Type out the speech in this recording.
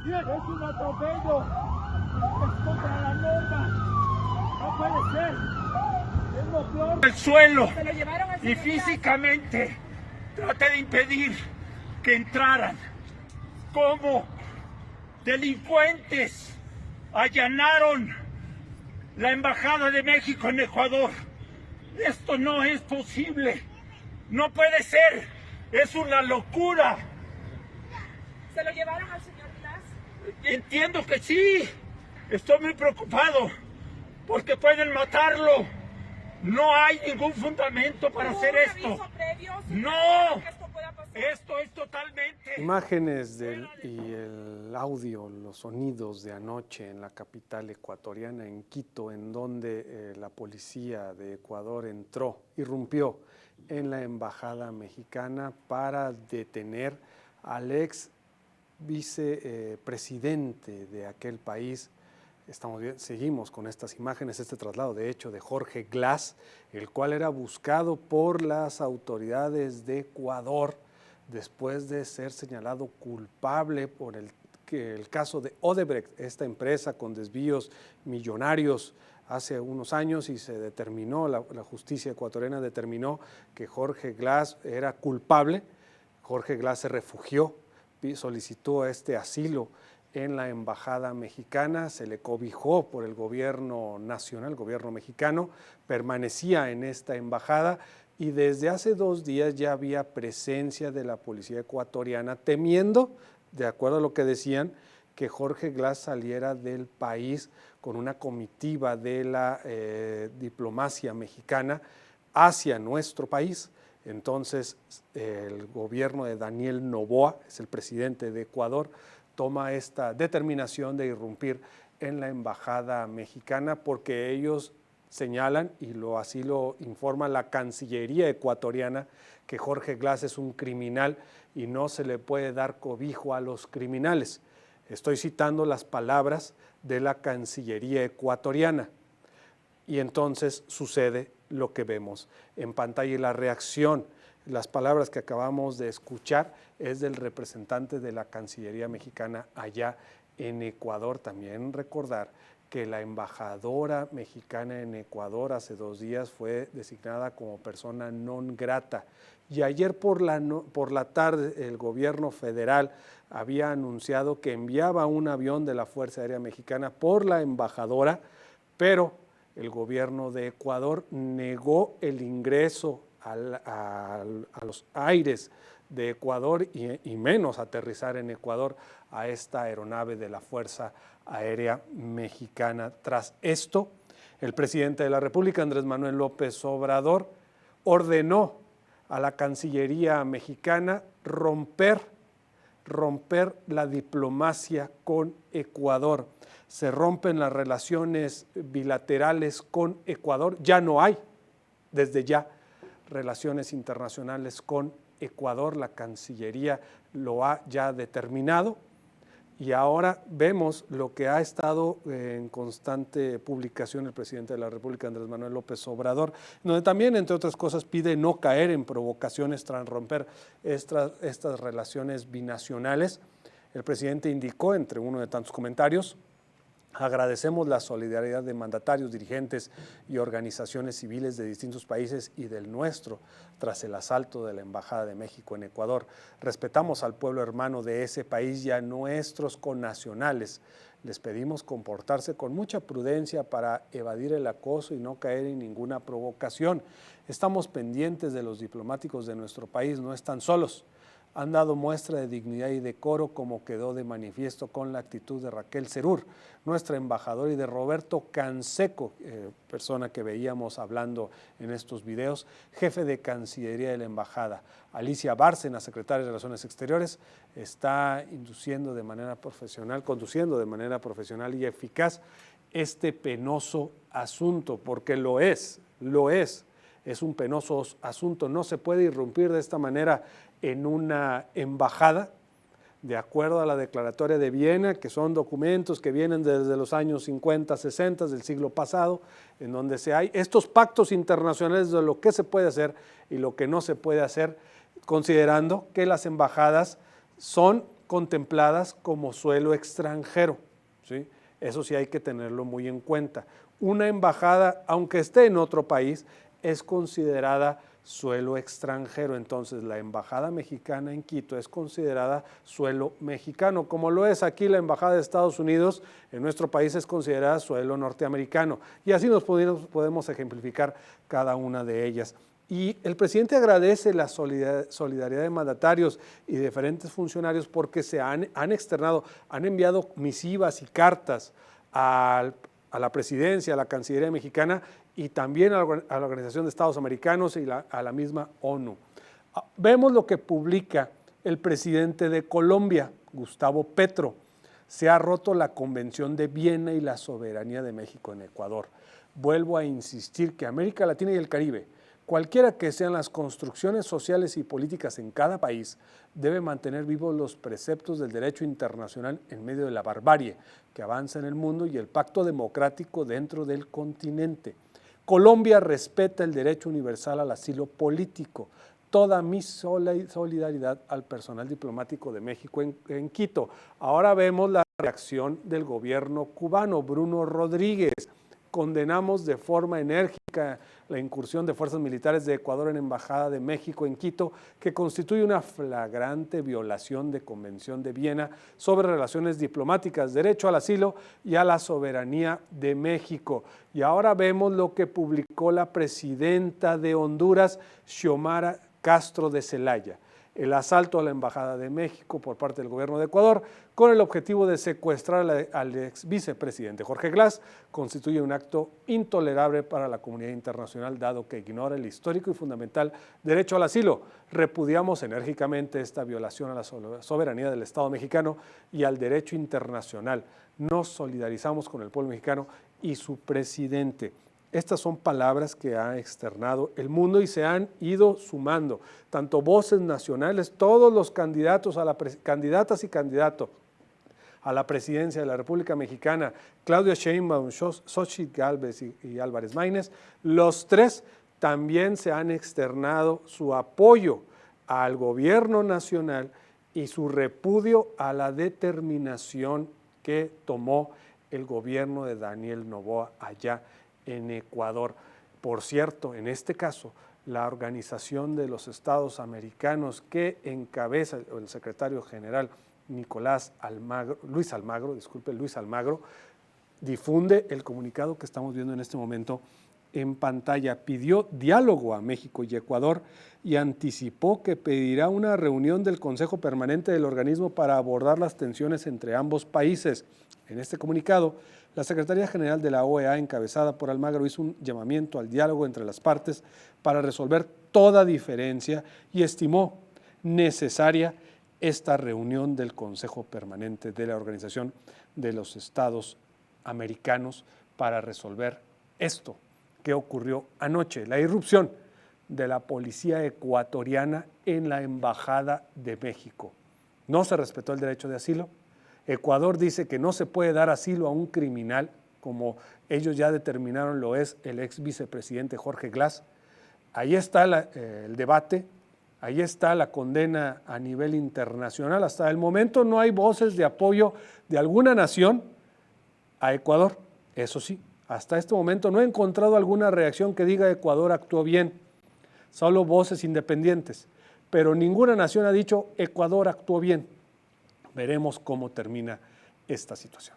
Es un atropello, es contra la norma, no puede ser, es lo peor. El suelo y físicamente trate de impedir que entraran. Como delincuentes allanaron la Embajada de México en Ecuador. Esto no es posible, no puede ser, es una locura. ¿Se lo llevaron al señor Glass? Entiendo que sí, estoy muy preocupado porque pueden matarlo. No hay ningún fundamento para hacer esto. No, esto es totalmente... Imágenes y el audio, los sonidos de anoche en la capital ecuatoriana, en Quito, en donde la policía de Ecuador irrumpió en la embajada mexicana para detener al ex vicepresidente de aquel país. Seguimos con estas imágenes, este traslado de hecho de Jorge Glass, el cual era buscado por las autoridades de Ecuador después de ser señalado culpable por el caso de Odebrecht, esta empresa con desvíos millonarios hace unos años, y se determinó, la justicia ecuatoriana determinó que Jorge Glass era culpable. Jorge Glass se refugió, solicitó este asilo en la embajada mexicana, se le cobijó por el gobierno nacional, el gobierno mexicano, permanecía en esta embajada y desde hace 2 días ya había presencia de la policía ecuatoriana temiendo, de acuerdo a lo que decían, que Jorge Glass saliera del país con una comitiva de la diplomacia mexicana hacia nuestro país. Entonces el gobierno de Daniel Noboa, es el presidente de Ecuador, toma esta determinación de irrumpir en la embajada mexicana porque ellos señalan, y así lo informa la Cancillería ecuatoriana, que Jorge Glass es un criminal y no se le puede dar cobijo a los criminales. Estoy citando las palabras de la Cancillería ecuatoriana. Y entonces sucede lo que vemos en pantalla y la reacción. Las palabras que acabamos de escuchar es del representante de la Cancillería mexicana allá en Ecuador. También recordar que la embajadora mexicana en Ecuador hace 2 días fue designada como persona non grata. Y ayer por la tarde el gobierno federal había anunciado que enviaba un avión de la Fuerza Aérea Mexicana por la embajadora, pero el gobierno de Ecuador negó el ingreso a los aires de Ecuador y menos aterrizar en Ecuador a esta aeronave de la Fuerza Aérea Mexicana. Tras esto, el presidente de la República, Andrés Manuel López Obrador, ordenó a la Cancillería mexicana romper la diplomacia con Ecuador. Se rompen las relaciones bilaterales con Ecuador, ya no hay, desde ya, relaciones internacionales con Ecuador, la Cancillería lo ha ya determinado y ahora vemos lo que ha estado en constante publicación el presidente de la República, Andrés Manuel López Obrador, donde también, entre otras cosas, pide no caer en provocaciones tras romper estas relaciones binacionales. El presidente indicó, entre uno de tantos comentarios: agradecemos la solidaridad de mandatarios, dirigentes y organizaciones civiles de distintos países y del nuestro tras el asalto de la Embajada de México en Ecuador. Respetamos al pueblo hermano de ese país y a nuestros connacionales. Les pedimos comportarse con mucha prudencia para evadir el acoso y no caer en ninguna provocación. Estamos pendientes de los diplomáticos de nuestro país, no están solos. Han dado muestra de dignidad y decoro, como quedó de manifiesto con la actitud de Raquel Serur, nuestra embajadora, y de Roberto Canseco, persona que veíamos hablando en estos videos, jefe de Cancillería de la Embajada. Alicia Bárcena, secretaria de Relaciones Exteriores, está conduciendo de manera profesional y eficaz este penoso asunto, porque lo es un penoso asunto. No se puede irrumpir de esta manera en una embajada, de acuerdo a la Declaratoria de Viena, que son documentos que vienen desde los años 50, 60 del siglo pasado, en donde hay estos pactos internacionales de lo que se puede hacer y lo que no se puede hacer, considerando que las embajadas son contempladas como suelo extranjero, ¿sí? Eso sí hay que tenerlo muy en cuenta. Una embajada, aunque esté en otro país, es considerada suelo extranjero. Entonces, la embajada mexicana en Quito es considerada suelo mexicano, como lo es aquí la embajada de Estados Unidos en nuestro país es considerada suelo norteamericano. Y así nos podemos ejemplificar cada una de ellas. Y el presidente agradece la solidaridad de mandatarios y diferentes funcionarios porque se han externado, han enviado misivas y cartas a la presidencia, a la Cancillería mexicana y también a la Organización de Estados Americanos y a la misma ONU. Vemos lo que publica el presidente de Colombia, Gustavo Petro. Se ha roto la Convención de Viena y la soberanía de México en Ecuador. Vuelvo a insistir que América Latina y el Caribe, cualquiera que sean las construcciones sociales y políticas en cada país, debe mantener vivos los preceptos del derecho internacional en medio de la barbarie que avanza en el mundo y el pacto democrático dentro del continente. Colombia respeta el derecho universal al asilo político. Toda mi solidaridad al personal diplomático de México en Quito. Ahora vemos la reacción del gobierno cubano, Bruno Rodríguez. Condenamos de forma enérgica la incursión de fuerzas militares de Ecuador en la Embajada de México en Quito, que constituye una flagrante violación de Convención de Viena sobre relaciones diplomáticas, derecho al asilo y a la soberanía de México. Y ahora vemos lo que publicó la presidenta de Honduras, Xiomara Castro de Zelaya. El asalto a la Embajada de México por parte del gobierno de Ecuador con el objetivo de secuestrar al ex vicepresidente Jorge Glass constituye un acto intolerable para la comunidad internacional dado que ignora el histórico y fundamental derecho al asilo. Repudiamos enérgicamente esta violación a la soberanía del Estado mexicano y al derecho internacional. Nos solidarizamos con el pueblo mexicano y su presidente. Estas son palabras que ha externado el mundo y se han ido sumando, tanto voces nacionales, todos los candidatos, candidatas y candidatos a la presidencia de la República Mexicana, Claudia Sheinbaum, Xochitl Gálvez y Álvarez Maínez, los tres también se han externado su apoyo al gobierno nacional y su repudio a la determinación que tomó el gobierno de Daniel Noboa allá en Ecuador. Por cierto, en este caso, la Organización de los Estados Americanos que encabeza el secretario general Luis Almagro, difunde el comunicado que estamos viendo en este momento en pantalla. Pidió diálogo a México y Ecuador y anticipó que pedirá una reunión del Consejo Permanente del organismo para abordar las tensiones entre ambos países. En este comunicado, la Secretaría General de la OEA, encabezada por Almagro, hizo un llamamiento al diálogo entre las partes para resolver toda diferencia y estimó necesaria esta reunión del Consejo Permanente de la Organización de los Estados Americanos para resolver esto que ocurrió anoche, la irrupción de la policía ecuatoriana en la Embajada de México. No se respetó el derecho de asilo. Ecuador dice que no se puede dar asilo a un criminal, como ellos ya determinaron lo es el ex vicepresidente Jorge Glass. Ahí está el debate, ahí está la condena a nivel internacional. Hasta el momento no hay voces de apoyo de alguna nación a Ecuador. Eso sí, hasta este momento no he encontrado alguna reacción que diga Ecuador actuó bien, solo voces independientes, pero ninguna nación ha dicho Ecuador actuó bien. Veremos cómo termina esta situación.